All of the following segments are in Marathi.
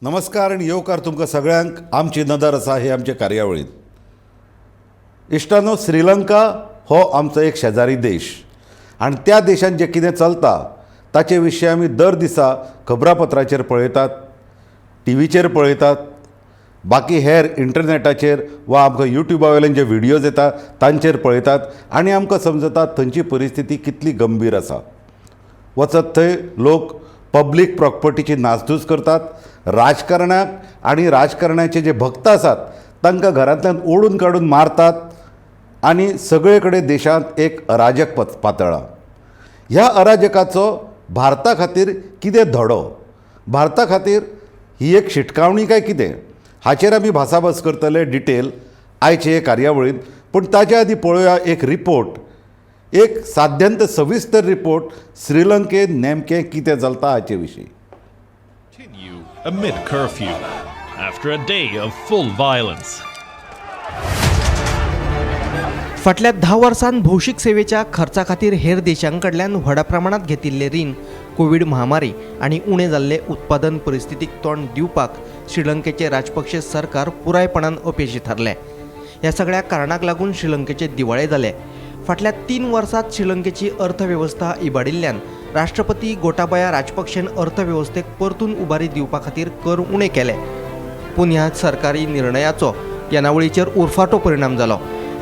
नमस्कार आणि येवकार तुमकां सगळ्यांक आमची नदर आसा हे आमचे कार्यावळींत. इश्टानो, श्रीलंका हो आमचो एक शेजारी देश आनी त्या देशांत जें कितें चलता ताचे विशीं आमी दर दिसा खबरापत्राचेर पळयतात, टीव्हीचेर पळयतात, बाकी हेर इंटरनेटाचेर वा आमकां युट्यूबा वयल्यान जे व्हिडियोज येता तांचेर पळयतात आनी आमकां समजता थंयची परिस्थिती कितली गंभीर आसा. वचत थंय लोक पब्लीक प्रॉपर्टीची नासधूस करतात, राजकारणाक आनी राजकारणाचे जे भक्त आसात तांकां घरांतल्यान ओडून काडून मारतात आनी सगळे कडेन देशांत एक अराजक पातळ्ळा. ह्या अराजकाचो भारता खातीर कितें धडो, भारता खातीर ही एक शिटकावणी काय कितें, हाचेर आमी भासाभास करतले डिटेल आयचे हे कार्यावळींत. पूण ताचे आदीं पळोवया एक रिपोर्ट, एक साद्यंत सविस्तर रिपोर्ट श्रीलंकेत नेमकें कितें चलता हाचे विशीं. Amid curfew, after a day of full violence. फाटल्या 10 वर्सांत भौशीक सेवेच्या खर्चा खातीर हेर देशांकडल्यान व्हडा प्रमाणांत घेतिल्ले रीण, कोविड महामारी आनी उणें जाल्ले उत्पादन परिस्थितीक तोंड दिवपाक श्रीलंकेचे राजपक्षे सरकार पुरायपणान अपेशी थारले. ह्या सगळ्या कारणाक लागून श्रीलंकेचे दिवाळे जाले. फाटल्या 3 वर्सांत श्रीलंकेची अर्थवेवस्था इबाडिल्ल्यान राष्ट्रपती गोटाबाया राजपक्षेन अर्थवेवस्थेक परतून उबारी दिवपा खातीर कर उणें केले. पूण ह्या सरकारी निर्णयाचो येणावळीचेर उरफाटो परिणाम जालो.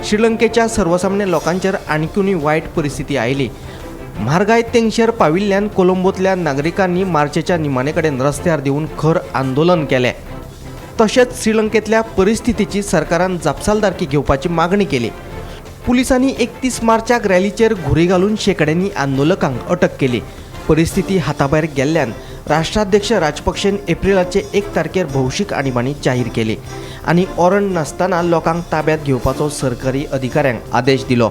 श्रीलंकेच्या सर्वसामान्य लोकांचेर आनीकूय वायट परिस्थिती आयली. म्हारगाय तेंगशेर पाविल्ल्यान कोलंबोंतल्या नागरिकांनी मार्चेच्या निमाणे कडेन रस्त्यार देऊन खर आंदोलन केलें. तशेंच श्रीलंकेंतल्या परिस्थितीची सरकारान जापसालदारकी घेवपाची मागणी केली. पुलिसांनी 31 मार्चाक रॅलीचेर घुरी घालून शेकड्यांनी आंदोलकांक अटक केली. परिस्थिती हाताभायर गेल्ल्यान राष्ट्राध्यक्ष राजपक्षेन एप्रिलाचे 1 तारखेर भौशीक आणीबाणी जाहीर केली आनी ओरण नासतना लोकांक ताब्यात घेवपाचो सरकारी अधिकाऱ्यांक आदेश दिलो.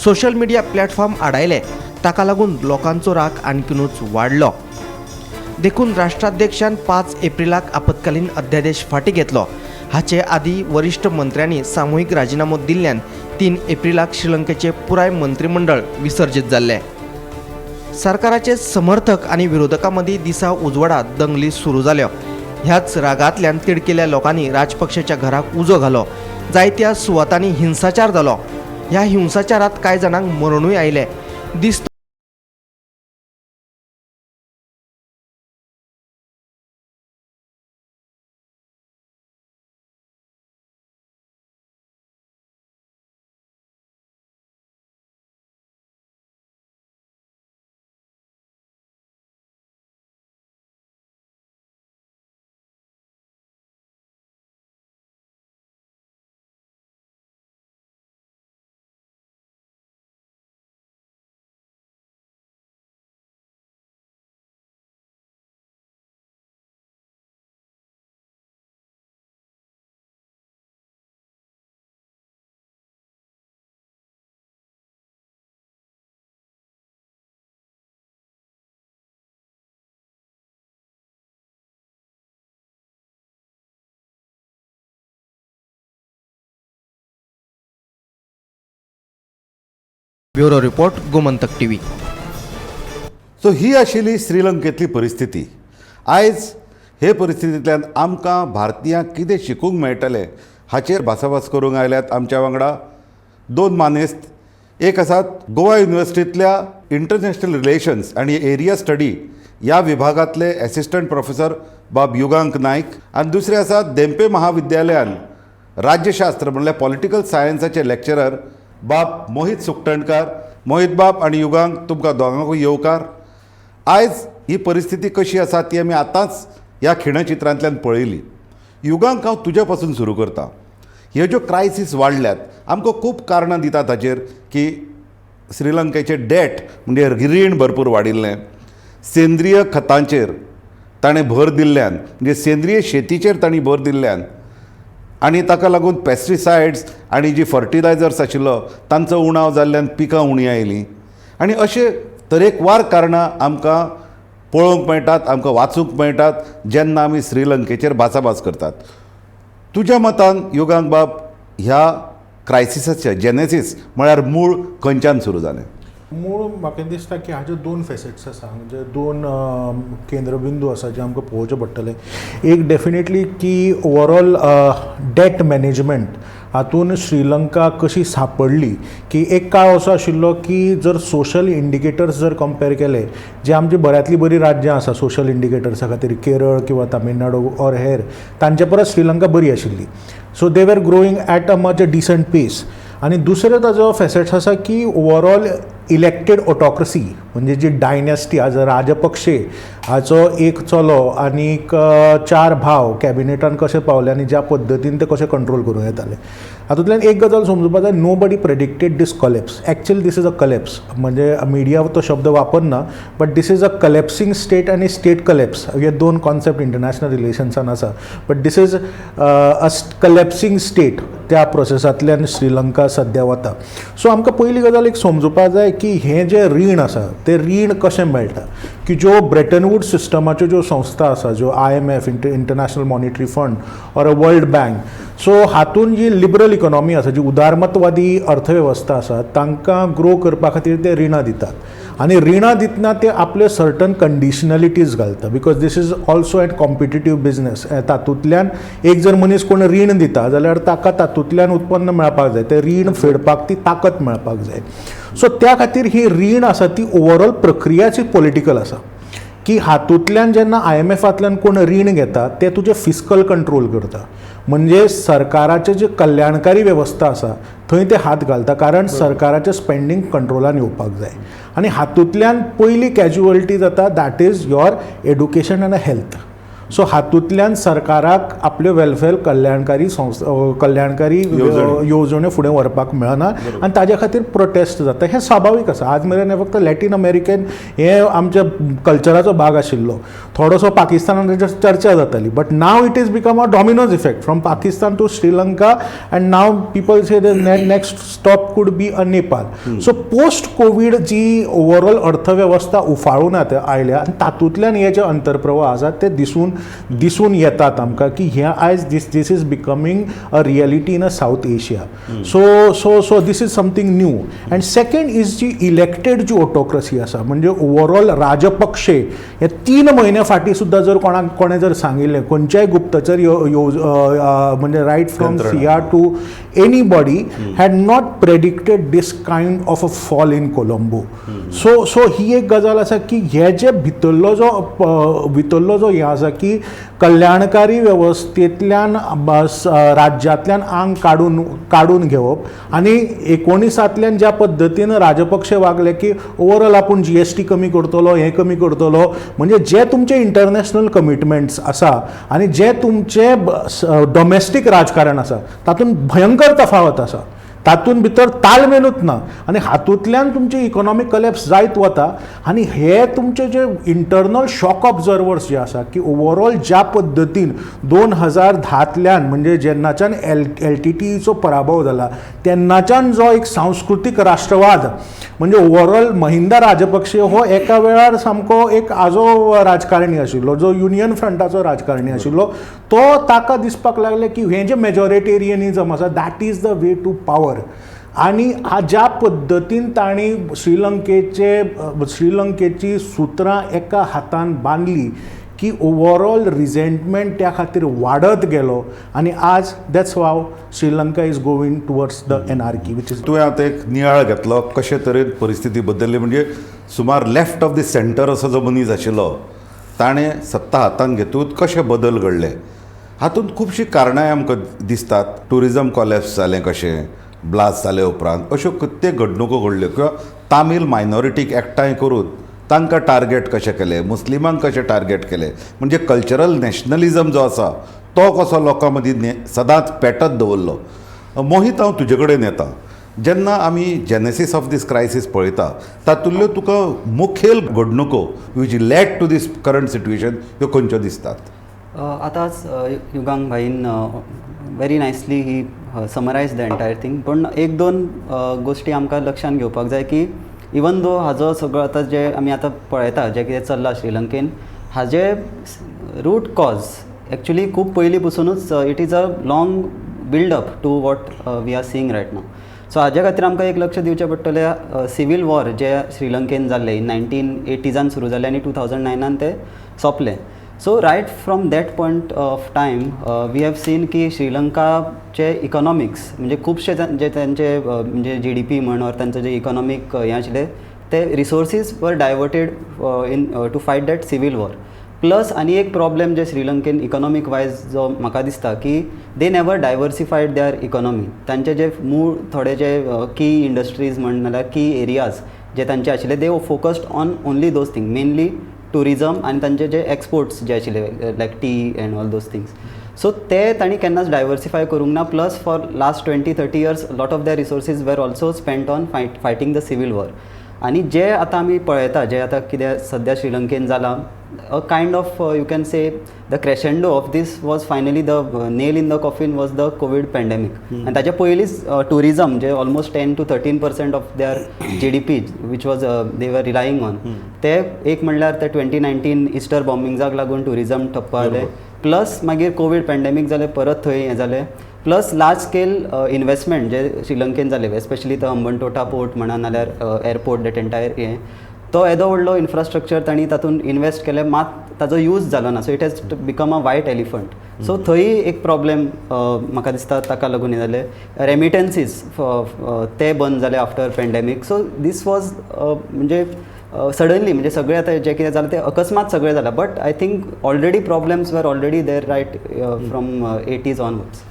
सोशल मिडिया प्लॅटफॉर्म आडायले, ताका लागून लोकांचो राग आणखीनूच वाडलो. देखून राष्ट्राध्यक्षान 5 एप्रिलाक आपतकालीन अध्यादेश फाटीं घेतलो. हाचे आदीं वरिश्ठ मंत्र्यांनी सामुहीक राजिनामो दिल्ल्यान 3 एप्रिलाक श्रीलंकेचे पुराय मंत्रिमंडळ विसर्जीत जाल्ले. सरकाराचे समर्थक आनी विरोधकां मदीं दिसा उजवाडात दंगली सुरू जाल्यो. ह्याच रागांतल्यान तिडकिल्या लोकांनी राजपक्षेच्या घराक उजो घालो. जायत्या सुवातांनी हिंसाचार जालो. ह्या हिंसाचारांत कांय जाणांक मरणूय आयले. दिसता bureau report, Gomantak TV. So ही आशिल्ली श्रीलंकेंतली परिस्थिती. आयज हे परिस्थितींतल्यान आमकां भारतीयांक कितें शिकूंक मेळटलें हाचेर भासाभास करूंक आयल्यात आमच्या वांगडा 2 मानेस्त. एक आसात गोवा युनिवर्सिटींतल्या इंटरनॅशनल रिलेशन्स आनी एरिया स्टडी ह्या विभागांतले एसिस्टंट प्रोफेसर बाब युगांक नायक आनी दुसरे आसात देंपे महाविद्यालयान राज्यशास्त्र म्हणल्यार पॉलिटिकल सायन्साचे लेक्चरर बाब मोहित सुकटणकार. मोहित बाब आनी युगांक तुमकां दोगांकूय येवकार. आयज ही परिस्थिती कशी आसा ती आमी आतांच ह्या खिणचित्रांतल्यान पळयली. युगांक हांव तुजे पासून सुरू करता. ह्यो ज्यो क्रायसीस वाडल्यात आमकां खूब कारणां दितात हाचेर की श्रीलंकेचे डेट म्हणजे रीण भरपूर वाडिल्लें, सेंद्रीय खतांचेर ताणें भर दिल्ल्यान म्हणजे सेंद्रीय शेतीचेर तांणी भर दिल्ल्यान आनी ताका लागून पॅस्टिसायड्स आनी जी फर्टिलायझर्स आशिल्लो तांचो उणाव जाल्ल्यान पिकां उणी आयलीं आनी अशे तरेकवार कारणां आमकां पळोवंक मेळटात, आमकां वाचूंक मेळटात जेन्ना आमी श्रीलंकेचेर भासाभास करतात. तुज्या मतान युगांक बाब ह्या क्रायसिसाचें जेनेसीस म्हळ्यार मूळ खंयच्यान सुरू जालें? मूळ म्हाका दिसता की हाजे दोन फेसेट्स आसा म्हणजे दोन केंद्रबिंदू आसा जे आमकां पळोवचे पडटले. एक डेफिनेटली की ओवरऑल डेट मॅनेजमेंट हातून श्रीलंका कशी सांपडली की एक काळ असो आशिल्लो की जर सोशल इंडिकेटर्स जर कंपेर केले जे आमची बऱ्यांतली बरी राज्यां आसा सोशल इंडिकेटर्सा खातीर केरळ किंवा तामिळनाडू ऑर हेर तांचे परस श्रीलंका बरी आशिल्ली. So they were growing at a much a decent pace. आणि दुसरे ताजो फेसेट्स आसा की ओवरऑल इलेक्टेड ऑटोक्रेसी म्हणजे जी डायनेस्टी आज राजपक्षे हाचो एक चलो आनीक 4 भाव कॅबिनेटान कशे पावले आनी ज्या पद्दतीन ते कशे कंट्रोल करूं येताले हातूंतल्यान एक गजाल समजुपा जाय. Nobody predicted this collapse. Actually this is a collapse म्हणजे मिडिया तो शब्द वापरना but this is a collapsing state आनी स्टेट कलेप्स हे दोन कॉन्सेप्ट इंटरनॅशनल रिलेशन्सान आसा. But this is a collapsing state त्या प्रोसेसांतल्यान श्रीलंका सद्या वता. सो आमकां पयली गजाल एक समजुपा जाय की हें जें रीण आसा तें रीण कशें मेळटा की ज्यो ब्रेटन वूड सिस्टमाच्यो ज्यो संस्था आसा ज्यो IMF international monetary fund or a world bank so हातून जी लिबरल इकॉनॉमी आसा जी उदारमतवादी अर्थवेवस्था आसा तांकां ग्रो करपा खातीर ते रिणां दितात. आनी रिणां दितना ते आपले सर्टन कंडिशनलिटीज घालता because this is also at competitive business. तातूंतल्यान एक जर मनीस कोण रीण दिता जाल्यार ताका तातूंतल्यान उत्पन्न मेळपाक जाय ते रीण फेडपाक ती ताकद मेळपाक जाय. सो त्या खातीर ही रीण आसा ती ओवरऑल प्रक्रियाची पॉलिटिकल आसा की हातूंतल्यान जेन्ना IMFांतल्यान कोण रीण घेता ते तुजें फिस्कल कंट्रोल करता म्हणजे सरकाराचे जे कल्याणकारी वेवस्था आसा थंय ते हात घालता कारण सरकाराचें स्पेंडींग कंट्रोलान येवपाक जाय. आनी हातूंतल्यान पयली कॅज्युअलिटी जाता that is your education end health. So हातूंतल्यान सरकाराक आपल्यो वेलफेअर कल्याणकारी येवजण्यो फुडें व्हरपाक मेळना आनी ताज्या खातीर प्रोटेस्ट जाता. हें स्वाभावीक आसा. आज मेरेन हें फक्त लॅटीन अमेरिकन हे आमच्या कल्चराचो भाग आशिल्लो. थोडोसो पाकिस्तानान तेचेर चर्चा जाताली but now it is become a dominos effect from Pakistan to Sri Lanka and now people say the next stop could be a Nepal. So post covid जी ओवरऑल अर्थवेवस्था उफाळून आयल्या आनी तातूंतल्यान हे जे अंतर्प्रवाह आसात ते दिसून येतात आमकां की हे आयज this is becoming a reality in a South Asia. So this is something new. And second is जी इलेक्टेड जी ऑटोक्रेसी आसा म्हणजे ओवरऑल राजपक्षे हे 3 म्हयने फाटीं सुद्दां जर कोणें जर सांगिल्लें खंयच्याय गुप्तचर म्हणजे right from CIA to anybody had not predicted this kind of a fall in Colombo. So ही एक गजाल आसा की हे जे भितरलो जो हे आसा की कल्याणकारी वेवस्थेंतल्यान राज्यांतल्यान आंग काडून घेवप आनी 1900तल्यान ज्या पद्दतीन राजपक्षे वागले की ओवरऑल आपूण GST कमी करतलो हें कमी करतलो म्हणजे जे तुमचे इंटरनॅशनल कमिटमेंट्स आसा आनी जे तुमचे डॉमेस्टीक राजकारण आसा तातूंत भयंकर तफावत आसा. तातूंत भितर ताळमेळूच ना आनी हातूंतल्यान तुमची इकॉनॉमीक कलेप्स जायत वता. आनी हे तुमचे जे इंटरनल शॉक ऑब्जर्वर्स जे आसा की ओवरऑल ज्या पद्दतीन 2010तल्यान म्हणजे जेन्नाच्यान LTTEचो पराभव जाला तेन्नाच्यान जो एक सांस्कृतीक राष्ट्रवाद म्हणजे ओवरऑल महिंदा राजपक्षे हो एका वेळार सामको एक आजो राजकारणी आशिल्लो जो युनियन फ्रंटाचो राजकारणी आशिल्लो तो ताका दिसपाक लागले की हें जें मेजॉरिटेरियनिजम आसा that is the way to power. आनी ज्या पद्दतीन तांणी श्रीलंकेची सुत्रां एका हातान बांदली की ओवरऑल रिझेंटमेंट त्या खातीर वाडत गेलो आनी आज that's wow Sri Lanka is going towards the anarchy which is. तुवें आतां एक नियाळ घेतलो कशे तरेन परिस्थिती बदलली म्हणजे सुमार लेफ्ट ऑफ द सेंटर असो जो मनीस आशिल्लो ताणें सत्ता हातान घेतून कशे बदल घडले हातूंत खुबशीं कारणांय आमकां दिसतात. टुरिजम कॉलेप्स जालें कशें ब्लास्ट जाले उपरांत अश्यो कित्येक घडणुको घडल्यो किंवा तामील मायनॉरिटीक एकठांय करून तांकां टार्गेट कशें केलें मुस्लिमांक कशें टार्गेट केलें म्हणजे कल्चरल नॅशनलिजम जो आसा तो कसो लोकां मदीं सदांच पेटत दवरलो. मोहित हांव तुजे कडेन येता. जेन्ना आमी जेनेसीस ऑफ दीस क्रायसीस पळयता तातूंतल्यो तुका मुखेल घडणुको which led to this current situation ह्यो खंयच्यो दिसतात? आतांच युगांग भाईन very nicely he summarise the entire thing. पण एक दोन गोश्टी आमकां लक्षांत घेवपाक जाय की इवन दो हाजो सगळो आतां जे आमी आतां पळयता जें कितें चल्लां श्रीलंकेन हाजे रूट कॉज एक्चुली खूब पयलीं पसूनच it is a long build up to what we are seeing right now. So हाज्या खातीर आमकां एक लक्ष दिवचें पडटलें सिवील वॉर जे श्रीलंकेन जाल्लें 1980s सुरू जाल्लें आनी 2009 तें सोंपलें. So right from that point of time we have seen की श्रीलंकाचे इकॉनॉमिक्स म्हणजे खुबशे जे त्यांचे म्हणजे GDP म्हण ऑर तांचें जे इकॉनॉमीक हें आशिल्लें ते रिसोर्सीस वर diverted in to fight that civil war. Plus आनी एक प्रॉब्लेम जे श्रीलंकेन इकॉनॉमीक वायज जो म्हाका दिसता की दे नेवर डायवर्सिफायड देअर इकॉनॉमी. तांचे जे मूळ थोडे जे की इंडस्ट्रीज म्हण नाल्यार की एरियाज जे तांचे आशिल्ले they focused on only those thing, mainly tourism आनी तांचे जे एक्सपोर्ट्स जे आशिल्ले like tea and all those things. So ते तांणी केन्नाच डायवर्सिफाय करूंक ना. Plus for last 20-30 years lot of their resources were also spent on fighting the civil war. आनी जे आतां आमी पळयता जे आतां कितें सद्या श्रीलंकेन जालां a kind of you can say the crescendo of this was finally the nail in the coffin was the covid pandemic. आनी ताच्या पयलींच टुरिजम जे almost 10-13% of their GDP which was they were relying on ते एक म्हणल्यार ते 2019 इस्टर बॉम्बिंग्साक लागून टुरिजम ठप्प जालें. प्लस मागीर कोवीड पॅन्डेमीक जालें, परत थंय हें जालें. प्लस लार्ज स्केल इन्वेस्टमेंट जे श्रीलंकेन जाले एस्पेशली तो हंबनटोटा पोर्ट म्हणा नाल्यार एअरपोर्ट दॅट एंटायर हें तो येदो व्हडलो इन्फ्रास्ट्रक्चर तांणी तातूंत इन्वेस्ट केले मात ताजो यूज जालो ना. So it has become a white elephant. So थंय एक प्रॉब्लेम म्हाका दिसता ताका लागून हे जाले. रेमिटन्सीस ते बंद जाले after pandemic. So this was म्हणजे सडनली म्हणजे सगळें आतां जें कितें जालें तें अकस्मात सगळें जालां. But I think already problems were already there right from 80s onwards.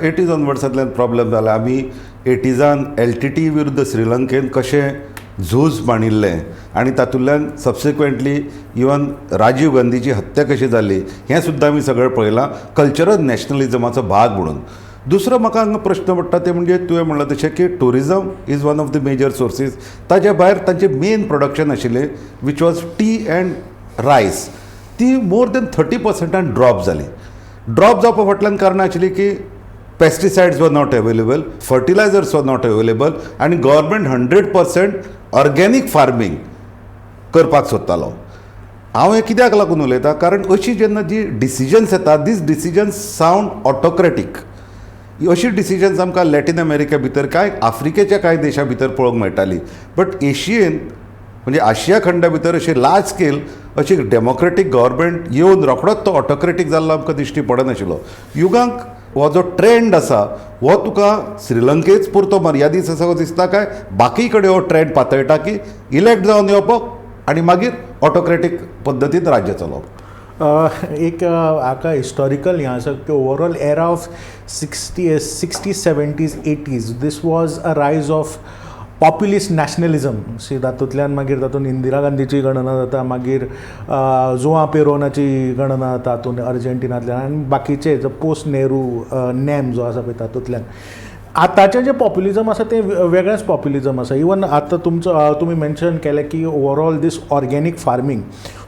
80s ऑनवर्ड्सांतल्यान प्रॉब्लेम जाला. आमी 80s LTT विरुद्ध श्रीलंकेन कशें झूज मांडिल्लें आनी तातूंतल्यान सबसिक्वेंटली इवन राजीव गांधीची हत्या कशी जाली हें सुद्दां आमी सगळें पळयलां कल्चरल नॅशनलिजमाचो भाग म्हणून. दुसरो म्हाका हांगा प्रश्न पडटा ते म्हणजे तुवें म्हणलां तशें की tourism is one of the major sources. ताज्या भायर तांचें मेन प्रोडक्शन आशिल्लें which was tea and rice. ती मोर दॅन 30% ड्रॉप जाली. ड्रॉप जावपा फाटल्यान कारणां आशिल्लीं की pesticides were not available, fertilisers were not available आनी गव्हर्मेंट 100% ऑर्गेनीक फार्मींग करपाक सोदतालो. हांव हें कित्याक लागून उलयतां कारण अशी जेन्ना जी डिसिजन्स येता दीस डिसिजन्स सावंड ऑटोक्रेटीक. अशी डिसिजन्स आमकां लॅटीन अमेरिका भितर आफ्रिकेच्या कांय देशां भितर पळोवंक मेळटाली. बट एशियेन म्हणजे आशिया खंडा भितर अशी लार्ज स्केल अशी डेमोक्रेटीक गव्हर्मेंट येवन रोखडोच तो ऑटोक्रेटीक जाल्लो आमकां दिश्टी पडनाशिल्लो. युगांक हो जो ट्रेंड आसा हो तुका श्रीलंकेच पुरतो मर्यादीत आसा दिसता काय बाकी कडेन हो ट्रेंड पातळटा की इलेक्ट जावन येवप आनी मागीर ऑटोक्रेटीक पद्दतीन राज्य चलोवप. एक हाका हिस्टॉरिकल हें आसा की overall era of 60s 70s 80s this was a rise of populist नॅशनलिजम. C तातूंतल्यान मागीर तातूंत इंदिरा गांधीची गणना जाता, मागीर जुआ पेरोनाची गणना जाता तातूंत अर्जेंटिनांतल्यान आनी बाकीचे जो पोस्ट नेहरू नेम जो आसा पळय तातूंतल्यान. आतांचें जें पॉप्युलिजम आसा तें वेगळेंच पॉप्युलिजम आसा. इवन आतां तुमी मेन्शन केलें की overall this organic farming.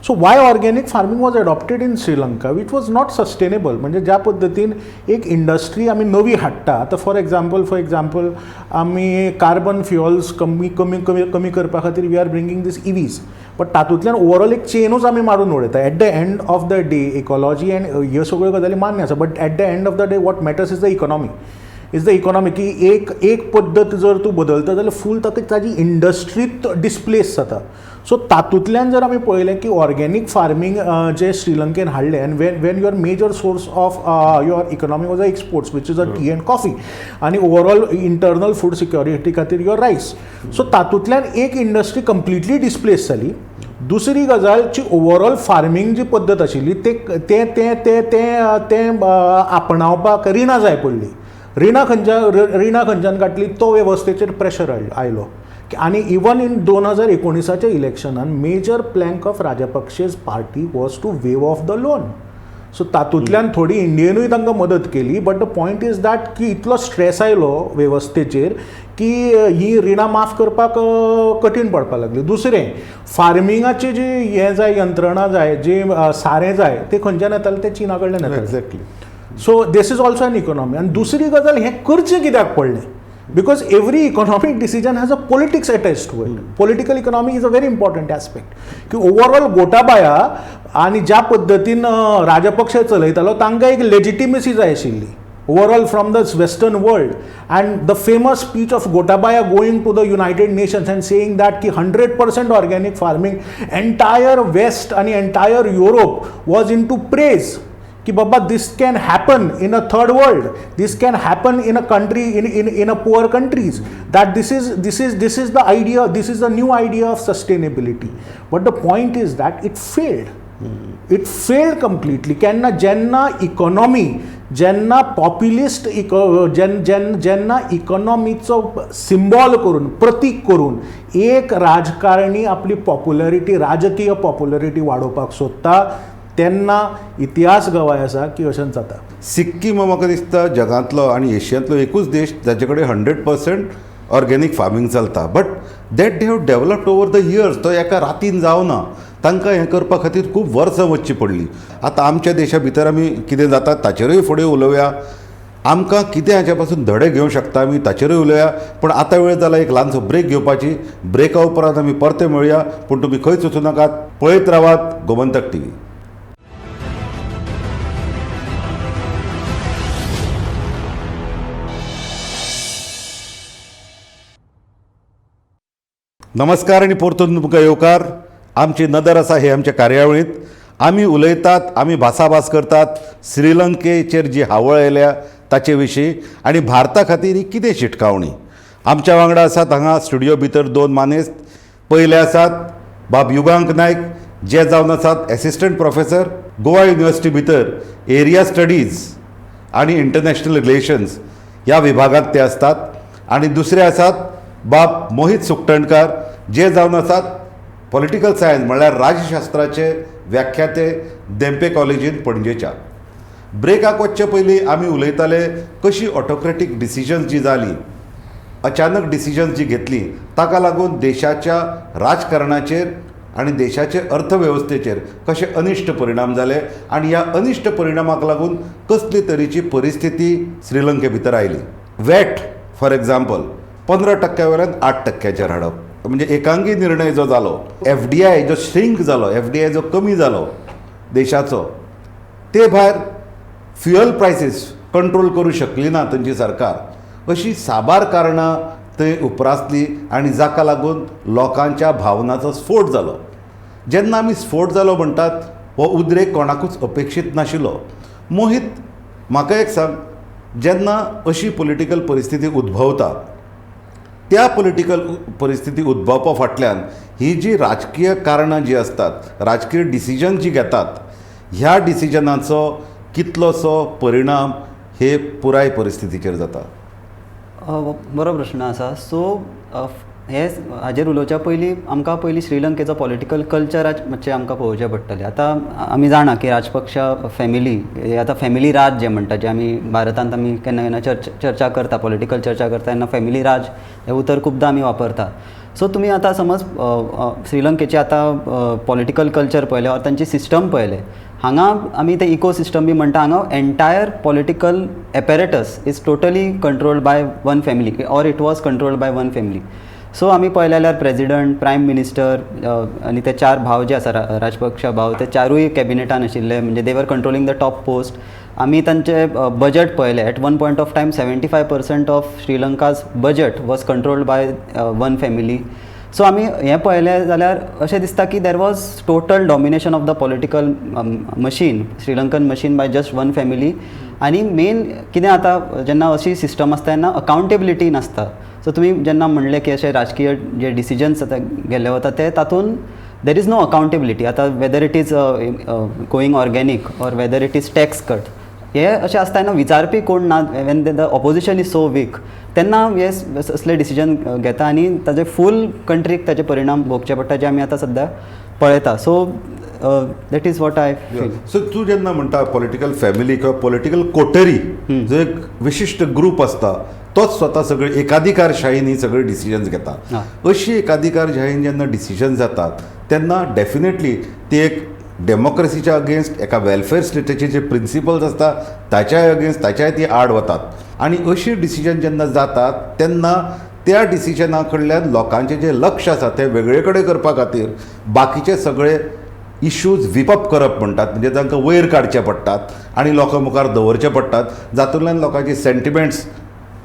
So why organic farming was adopted in Sri Lanka which was not sustainable. म्हणजे ज्या पद्दतीन एक इंडस्ट्री आमी नवी हाडटा आतां फॉर एग्जाम्पल आमी कार्बन फ्युअल्स कमी करपा खातीर we are bringing this EVs. But तातूंतल्यान ओवरऑल एक चेनूच आमी मारून उडयता. At the end of the day ecology and ह्यो सगळ्यो गजाली मान्य आसा. But at the end of the day what matters is the economy की एक पद्दत जर तूं बदलता जाल्यार फूल ताजी इंडस्ट्रीत डिस्प्लेस जाता. सो तातूंतल्यान जर आमी पळयलें की ऑर्गेनीक फार्मींग जे श्रीलंकेन हाडलें आनी when your major source of your economy was a exports which is a tea and coffee आनी ओवरऑल इंटरनल फूड सिक्युरिटी खातीर युअर रायस. सो तातूंतल्यान एक इंडस्ट्री कंप्लिटली डिस्प्लेस जाली. दुसरी गजालची ओवरऑल फार्मींग जी पद्दत आशिल्ली ते आपणावपाक रिणां जाय पडली. रिणां खंयच्यान काडली तो वेवस्थेचेर प्रेशर आयलो. आनी इवन इन 2019च्या इलेक्शनान major plank of Rajapaksa's party was to waive off the loan. So तातूंतल्यान थोडी इंडियेनूय तांकां मदत केली. But the point is that की इतलो स्ट्रेस आयलो वेवस्थेचेर की ही रिणां माफ करपाक कठीण पडपाक लागली. दुसरें फार्मिंगाचें जे हें जाय यंत्रणा जाय जे सारें जाय तें खंयच्यान येतालें तें चीना कडल्यान येतालें. Exactly. So this is also an economy. आनी दुसरी गजाल हें करचें कित्याक पडलें because every economic decision has a politics attach to it. Political economy is a very important aspect की ओवरऑल गोटाबाया आनी ज्या पद्दतीन राजपक्ष चलयतालो तांकां एक लेजिटिमेसी जाय आशिल्ली overall from the Western world. And the famous speech of Gotabaya going to the United Nations and saying that ki 100% organic farming, entire West and entire Europe was into praise. Ki baba, this can happen in a third world, this can happen in a country, in a poor countries, that this is the idea, this is the new idea of sustainability. But the point is that it failed. It failed completely. ज्यांना इकॉनॉमी, ज्यांना पॉप्युलिस्ट ज्यांना इकॉनॉमीचं सिम्बॉल करून, प्रतीक करून एक राजकारणी आपली पॉप्युलरिटी, राजकीय पॉप्युलरिटी वाडोवपाक सोदता, त्यांना इतिहास गवाय आसा की अशें जाता. सिक्कीम म्हाका दिसता जगांतलो आनी एशियांतलो एकूच देश जाचे कडेन 100% ऑर्गेनीक फार्मींग चलता. But that they have developed over the years. तो एका रातीन जावना, तांकां हें करपा खातीर खूब वर्सां वचची पडली. आतां आमच्या देशा भितर आमी कितें जाता ताचेरूय फुडें उलोवया. आमकां कितें हाचे पासून धडे घेवंक शकता आमी ताचेरूय उलोवया. पूण आतां वेळ जाला एक ल्हानसो ब्रेक घेवपाची. ब्रेका उपरांत आमी परते मेळुया. पूण तुमी खंयच वचूं नाकात, पळयत रावात गोमंतक टीव्ही. नमस्कार आणि परतून तुमकां येवकार. आमची नदर आसा हे आमच्या कार्यावळींत. आमी उलयतात, आमी भासाभास करतात श्रीलंकेचेर जी हावळ आयल्या ताचे विशीं आनी भारता खातीर ही कितें शिटकावणी. आमच्या वांगडा आसात हांगा स्टुडियो भितर दोन मानेस्त. पयले आसात बाब युगांक नायक, जे जावन आसात एसिस्टंट प्रोफेसर गोवा युनिवर्सिटी भितर एरिया स्टडीज आनी इंटरनॅशनल रिलेशन्स ह्या विभागांत ते असतात. आनी दुसरे आसात बाब मोहित सुकटणकार, जे जावन आसात पॉलिटिकल सायन्स म्हणल्यार राजशास्त्राचे व्याख्याते देंपे कॉलेजीन पणजेच्या. ब्रेकाक वचचे पयलीं आमी उलयताले कशी ऑटोक्रेटीक डिसिजन्स जी जाली, अचानक डिसिजन्स जी घेतली, ताका लागून देशाच्या राजकारणाचेर आनी देशाचे अर्थवेवस्थेचेर कशे अनिश्ट परिणाम जाले आनी ह्या अनिश्ट परिणामाक लागून कसली तरेची परिस्थिती श्रीलंके भितर आयली. वॅट फॉर एग्जाम्पल 15% वयल्यान 8%चेर हाडप, म्हणजे एकांगी निर्णय जो जालो, FDI जो श्रिंक जालो, FDI जो कमी जालो देशाचो, ते भायर फ्युअल प्रायसीस कंट्रोल करूं शकली ना तांची सरकार. अशी साबार कारणां थंय उपरासली आनी जाका लागून लोकांच्या भावनांचो स्फोट जालो. जेन्ना आमी स्फोट जालो म्हणटात हो उद्रेक कोणाकूच अपेक्षीत नाशिल्लो. मोहित, म्हाका एक सांग, जेन्ना अशी पॉलिटिकल परिस्थिती उद्भवता, त्या पॉलिटिकल परिस्थिती उद्भवपा फाटल्यान ही जी राजकीय कारणां जी असतात, राजकीय डिसिजन जी घेतात, ह्या डिसिजनाचो कितलोसो परिणाम हे पुराय परिस्थितीचेर जाता. बरो प्रश्न आसा. सो हे हाजेर उलोवच्या पयलीं आमकां पयलीं श्रीलंकेचो पॉलिटिकल कल्चर मातशें आमकां पळोवचें पडटलें. आतां आमी जाणा की राजपक्ष फॅमिली, हे आतां फॅमिली राज जे म्हणटा, जे आमी भारतांत आमी केन्ना केन्ना चर्चा करता, पॉलिटिकल चर्चा करता तेन्ना फॅमिली राज हें उतर खुबदां आमी वापरता. सो तुमी आतां समज श्रीलंकेचे आतां पॉलिटिकल कल्चर पळयलें ऑर तांची सिस्टम पळयलें, हांगा आमी ते इकोसिस्टम बी म्हणटा, हांगा entire political apparatus is totally controlled by one family or it was controlled by one family. So आमी पळयलें जाल्यार प्रेजिडंट, प्रायम मिनिस्टर आनी ते 4 भाव जे आसा राजपक्ष भाव, ते 4ूय कॅबिनेटान आशिल्ले, म्हणजे दे वर कंट्रोलिंग द टॉप पोस्ट. आमी तांचे बजट पळयलें. At one point of time 75% of Sri Lanka's budget was controlled by one family. So आमी हें पळयलें जाल्यार अशें दिसता की there was total domination of the political machine, Sri Lankan machine, by just one family. आनी मेन कितें आतां जेन्ना अशी सिस्टम आसता तेन्ना अकावंटेबिलिटी नासता. सो तुमी जेन्ना म्हणलें की अशे राजकीय जे डिसिजन्स आतां गेल्ले वता ते तातूंत देर इज नो अकावंटेबिलिटी. आतां whether it is going organic or whether it is tax cut, हे अशें आसता तेन्ना विचारपी कोण ना. When the opposition is so weak तेन्ना हे असले डिसिजन घेता आनी ताजे फूल कंट्रीक ताजे परिणाम भोगचे पडटा, जे आमी आतां सद्या पळयता. So that is what I feel. So तूं जेन्ना म्हणटा पॉलिटिकल फॅमिली किंवा पॉलिटिकल कोटरी, जो एक विशिश्ट ग्रूप असता, तोच स्वता सगळे एकाधिकारशाहीन ही सगळे डिसिजन्स घेता. अशी एकाधिकारशाहीन जेन्ना डिसिजन जातात तेन्ना डेफिनेटली ती एक डेमोक्रेसीच्या अगेन्स्ट, एका वेलफेअर स्टेटाचे जे प्रिंसिपल्स असता ताच्या अगेन्स्ट, ताच्याय ती आड वतात. आणि अशी डिसिजन जेन्ना जातात तेन्ना त्या डिसिजना कडल्यान लोकांचें जें लक्ष आसा तें वेगळे कडेन करपा खातीर बाकीचे सगळे इश्यूज विपअप करप म्हणटात, म्हणजे तांकां वयर काडचे पडटात आनी लोकां मुखार दवरचे पडटात, जातूंतल्यान लोकांची सेंटिमेंट्स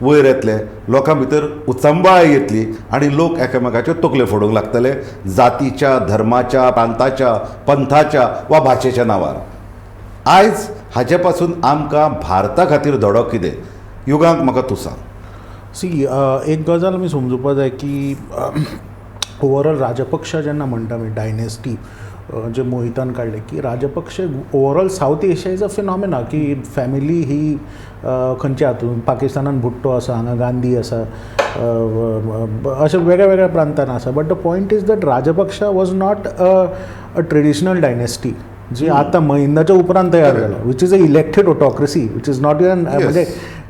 वयर येतले, लोकां भितर उचंबाळ येतली आनी लोक एकामेकाचे तकले फोडूंक लागतले जातीच्या, धर्माच्या, प्रांताच्या, पंथाच्या वा भाशेच्या नांवार. आयज हाचे पासून आमकां भारता खातीर धडो कितें? युगांक म्हाका तूं सांग. एक गजाल आमी समजुपा जाय की ओवरऑल राजपक्षा जेन्ना म्हणटा आमी डायनेस्टी जे मोहितान काडले की Rajapaksa overall south Asia is a phenomena की फॅमिली ही खंयच्या हातून पाकिस्तानान भुट्टो आसा, हांगा गांधी आसा, अशा वेगळ्या वेगळ्या प्रांतान आसा. But the point is that Rajapaksa was not a traditional dynasty जी आता महिंदाच्या उपरांत तयार जाला, which is a elected autocracy, which is not even म्हणजे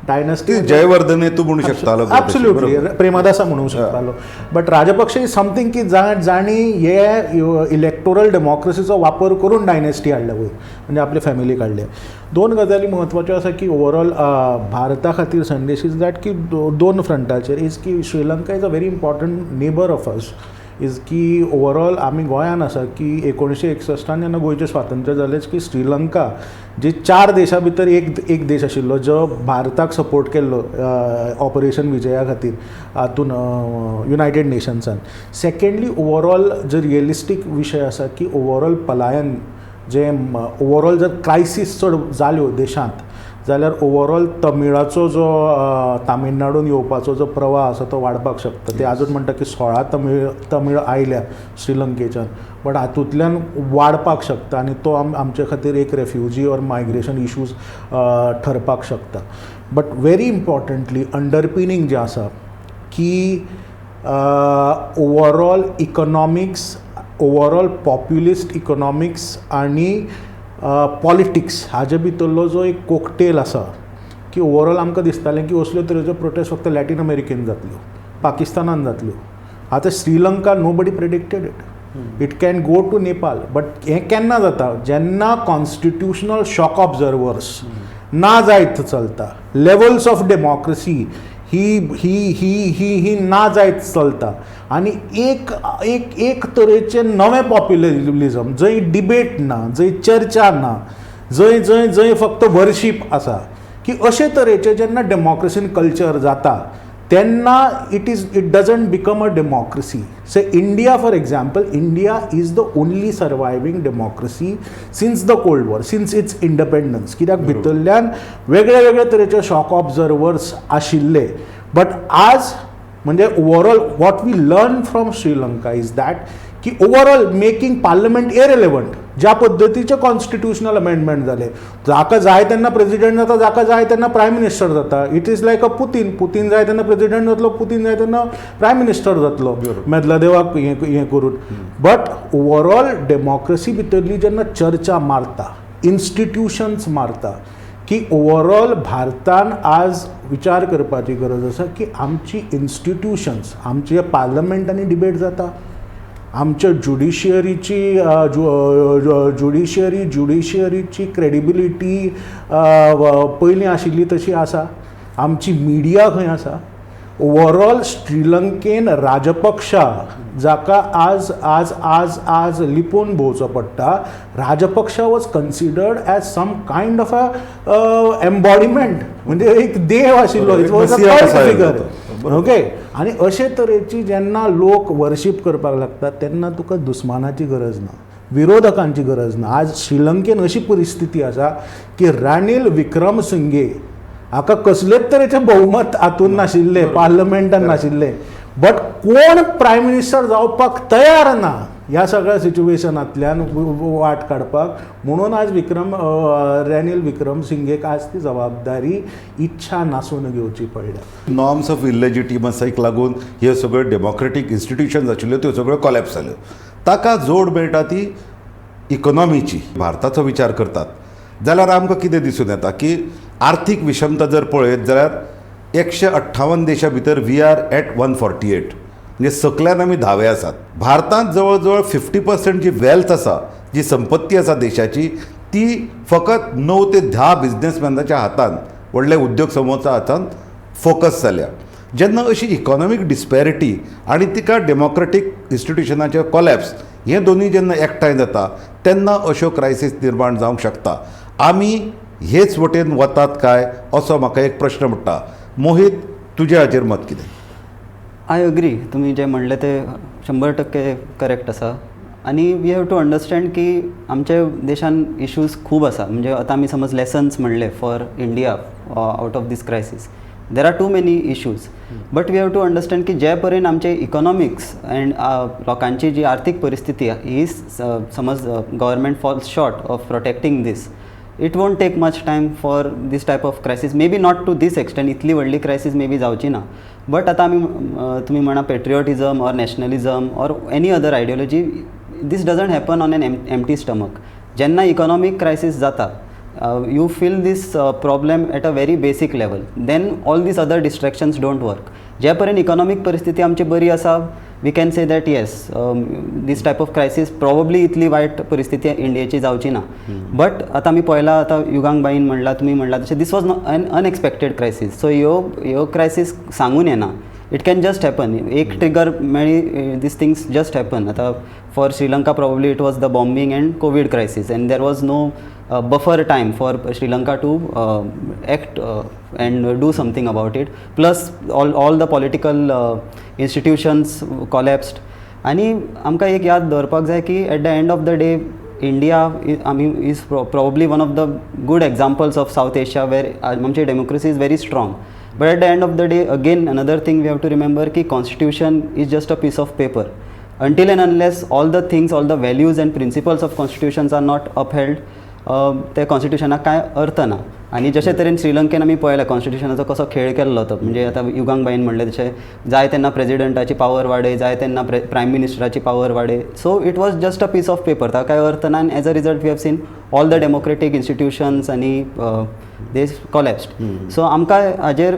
डायनेस्टी. जयवर्धने तूं म्हणू शकतालो, ॲब्सोल्युटली प्रेमादासा म्हणूंक शकतालो. बट राजपक्ष इज समथींग की जाणी हे इलेक्टोरल डेमोक्रेसीचो वापर करून डायनेस्टी हाडल्या वयर, म्हणजे आपली फॅमिली काडल्या. दोन गजाली म्हत्वाच्यो आसा की ओवरऑल भारता खातीर संदेश इज दॅट की दोन फ्रंटाचेर इज की Sri Lanka is a very important neighbour of us. Is की ओवरऑल आमी गोंयान आसा की 1961 जेन्ना गोंयचें स्वातंत्र्य जालें की श्रीलंका जे 4 देशां भितर एक देश आशिल्लो जो भारताक सपोर्ट केल्लो ऑपरेशन विजया खातीर हातून युनायटेड नेशन्सान. सेकेंडली ओवरऑल जो रियलिस्टीक विशय आसा की ओवरऑल पलायन जे ओवरऑल जर क्रायसीस चड जाल्यो देशांत जाल्यार ओवरऑल तमिळाचो जो तामिळनाडून येवपाचो जो प्रवाह आसा तो वाडपाक शकता. ते आजून म्हणटा की 16 तमिळ आयल्या श्रीलंकेच्यान, बट हातूंतल्यान वाडपाक शकता आनी तो आमचे खातीर एक रेफ्युजी ऑर मायग्रेशन इश्यूज ठरपाक शकता. बट व्हेरी इम्पॉर्टंटली अंडरपिनींग जें आसा की overall economics, overall populist economics आनी पॉलिटिक्स हाजे भितरलो जो एक कोकटेल आसा की ओवरऑल आमकां दिसतालें की असल्यो तरेच्यो प्रोटेस्ट फक्त लॅटीन अमेरिकेन जातल्यो, पाकिस्तानान जातल्यो. आतां Sri Lanka nobody predicted it can go to Nepal. But हें केन्ना जाता? जेन्ना कॉन्स्टिट्युशनल शॉक ऑब्जर्वर्स ना जायत चलता, लेवल्स ऑफ डेमोक्रेसी ही ना जायत चलता आनी एक तरेचें नवें पॉप्युलिजम जंय डिबेट ना, जंय चर्चा ना, जंय फक्त वर्शीप आसा, की अशे तरेचें जेन्ना डेमोक्रेसीन कल्चर जाता तेन्ना it doesn't become a democracy. Say India for example, India is the only surviving democracy since the cold war, since its independence. कित्याक भितरल्यान वेगळे वेगळे तरेचे शॉक ऑब्जर्वर्स आशिल्ले. बट आज म्हणजे overall what we learn from Sri Lanka is that की ओवरऑल मेकिंग पार्लमेंट इरेलेवंट, ज्या पद्दतीचे कॉन्स्टिट्युशनल अमेंडमेंट जाले, जाका जाय तेन्ना प्रेसिडेंट जाता, जाका जाय तेन्ना प्रायम मिनिस्टर जाता. It is like a Putin जाय तेन्ना प्रेसिडेंट जातलो, पुतीन जाय तेन्ना प्रायम मिनिस्टर जातलो मेदलादेवाक हें करून. बट ओवरऑल डेमोक्रेसी भितरली जेन्ना चर्चा मारता, इन्स्टिट्युशन्स मारता, की ओवरऑल भारतान आज विचार करपाची गरज आसा की आमची इन्स्टिट्युशन्स, आमचे पार्लमेंटांनी डिबेट जाता, आमच्या ज्युडिशियरीची क्रेडिबिलिटी पयलीं आशिल्ली तशी आसा, आमची मिडिया खंय आसा. ओवरऑल श्रीलंकेन राजपक्षा जाका आज आज आज आज लिपोवन भोंवचो पडटा, Rajapaksa was considered as some kind of a embodiment, म्हणजे एक देव आशिल्लो, it was a cult figure. Okay. आनी अशे तरेची जेन्ना लोक वर्शीप करपाक लागतात तेन्ना तुका दुस्मानाची गरज ना, विरोधकांची गरज ना. आज श्रीलंकेन अशी परिस्थिती आसा की रानील विक्रमसिंघे हाका कसलेच तरेचे बहुमत हातून नाशिल्ले, पार्लमेंटान नाशिल्ले, बट कोण प्रायम मिनिस्टर जावपाक तयार ना ह्या सगळ्या सिच्युएशनांतल्यान वाट काडपाक. म्हणून आज रानील विक्रमसिंघेक आज ती जबाबदारी इच्छा नासून घेवची पडल्या. नॉर्म्स ऑफ इलेजिटिमसीक लागून ह्यो सगळ्यो डेमोक्रेटीक इन्स्टिट्युशन्स आशिल्ल्यो त्यो सगळ्यो कॉलॅप्स जाल्यो. ताका जोड मेळटा ती इकॉनॉमीची. भारताचो विचार करतात जाल्यार आमकां कितें दिसून येता की आर्थीक विशमता जर पळयत जाल्यार 158 देशां भितर वी आर एट 148, म्हणजे सकल्यान आमी 10वे आसात. भारतांत जवळ जवळ 50% जी वेल्थ आसा, जी संपत्ती आसा देशाची, ती फकत 9 ते 10 बिझनेसमॅनाच्या हातांत, व्हडल्या उद्योग समूहाच्या हातांत फोकस जाल्या. जेन्ना अशी इकॉनॉमीक डिस्पॅरिटी आनी तिका डेमोक्रेटीक इन्स्टिट्युशनाचे कॉलॅप्स हे दोनूय जेन्ना एकठांय जाता तेन्ना अश्यो क्रायसीस निर्माण जावंक शकता. आमी हेच वटेन वतात काय असो म्हाका एक प्रश्न पडटा. मोहित, तुजें हाचेर मत कितें? आय अग्री, तुम्ही जे म्हणले ते 100% करेक्ट आसा. आणि वी हॅव टू अंडरस्टँड की आमच्या देशान इश्यूज खूब आसा. म्हणजे आता आमी समज लेसन्स म्हणले for India out of this crisis, there are too many issues. But we have to understand की जे पर्यंत आमचे इकॉनॉमिक्स अँड लोकांची जी आर्थीक परिस्थिती ही समज government falls short of protecting this, it won't take much time for this type of crisis. May be not to this extent, इतली व्हडली क्रायसीस मे बी जावची ना. बट आता आमी तुम्ही म्हणा patriotism or nationalism or any other ideology, this doesn't happen on an empty stomach. जेन्ना इकॉनॉमीक क्रायसीस जाता, you feel this problem at a very basic level, then all these other distractions don't work. जे पर्यंत इकॉनॉमिक परिस्थिती आमची बरी आसा, we can say that yes this type of crisis probably इतली वायट परिस्थिती इंडियेची जावची ना. बट आता आमी पळयला, आता युगांग बाईन म्हणला, तुमी म्हणला तशें, this was an unexpected crisis. So ह्यो क्रायसीस सांगून येना, इट कॅन जस्ट हॅपन. एक ट्रिगर मेळ्ळी, दीस थिंग्स जस्ट हॅपन. आता for Sri Lanka probably it was the bombing and covid crisis, and there was no buffer time for Sri Lanka to act and do something about it. Plus all the political institutions collapsed. आणि आमकां एक याद दवरपाक जाय की at the end of the day India is probably one of the good examples of South Asia where आमची democracy is very strong. But at the end of the day, again another thing we have to remember ki constitution is just a piece of paper. Until and unless all the things, all the values and principles of constitutions are not upheld, त्या कॉन्स्टिट्युशनाक कांय अर्थ ना. आनी जशे तरेन श्रीलंकेन आमी पळयला कॉन्स्टिट्युशनाचो कसो खेळ केल्लो तो. म्हणजे आतां युगांग बाईन म्हणलें तशें, जाय तेन्ना प्रेजिडंटाची पावर वाडय, जाय तेन्ना प्रायम मिनिस्टराची पावर वाडय. So it was just a piece of paper, ताका कांय अर्थ ना. आनी as a result we have seen all the democratic institutions आनी दे कॉलेप्स्ड. सो आमकां हाजेर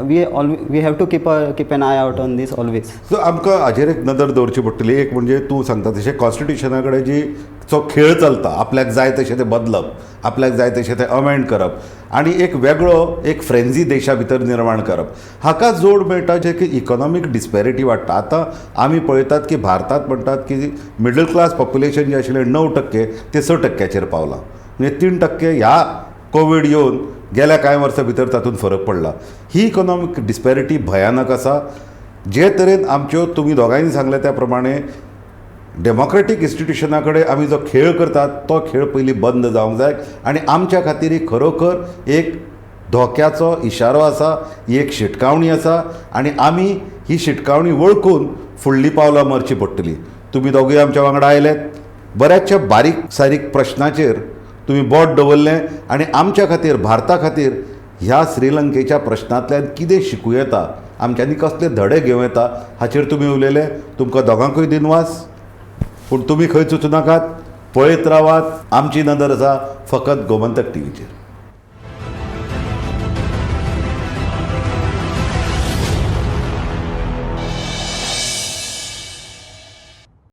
we have to keep an eye out on this always. So आमकां हाजेर एक नदर दवरची पडटली. एक म्हणजे तूं सांगता तशें कॉन्स्टिट्युशना कडेन जी जो खेळ चलता, आपल्याक जाय तशें तें बदलप, आपल्याक जाय तशें तें अमेंड करप, आनी एक वेगळो एक फ्रेंजी देशा भितर निर्माण करप, हाका जोड मेळटा जे की इकॉनॉमीक डिस्पॅरिटी वाडटा. आतां आमी पळयतात की भारतांत म्हणटात की मिडल क्लास पॉप्युलेशन जें आशिल्लें 9% ते 6%चेर पावलां. म्हणजे 3% ह्या कोवीड येवन गेल्या कांय वर्सां भितर तातूंत फरक पडला. ही इकॉनॉमीक डिस्पॅरिटी भयानक आसा. जे तरेन आमच्यो तुमी दोगांयनी सांगले त्या प्रमाणे डेमोक्रेटीक इन्स्टिट्युशना कडेन आमी जो खेळ करतात तो खेळ पयलीं बंद जावंक जाय. आनी आमच्या खातीर ही खरोखर एक धोक्याचो इशारो आसा, ही एक शिटकावणी आसा. आनी आमी ही शिटकावणी वळखून फुडलीं पावलां मारची पडटलीं. तुमी दोगूय आमच्या वांगडा आयलेत. बऱ्याचशा बारीक सारीक प्रश्नाचेर तुमी बोट दवरलें. आनी आमच्या खातीर, भारता खातीर ह्या श्रीलंकेच्या प्रश्नांतल्यान कितें शिकूं येता, आमच्यांनी कसले धडे घेवं येता हाचेर तुमी उलयले. तुमकां दोगांकूय दिनवास. पूण तुमी खंय सुचूं नाकात, पळयत रावात. आमची नदर आसा फकत गोमंतक टीव्हीचेर.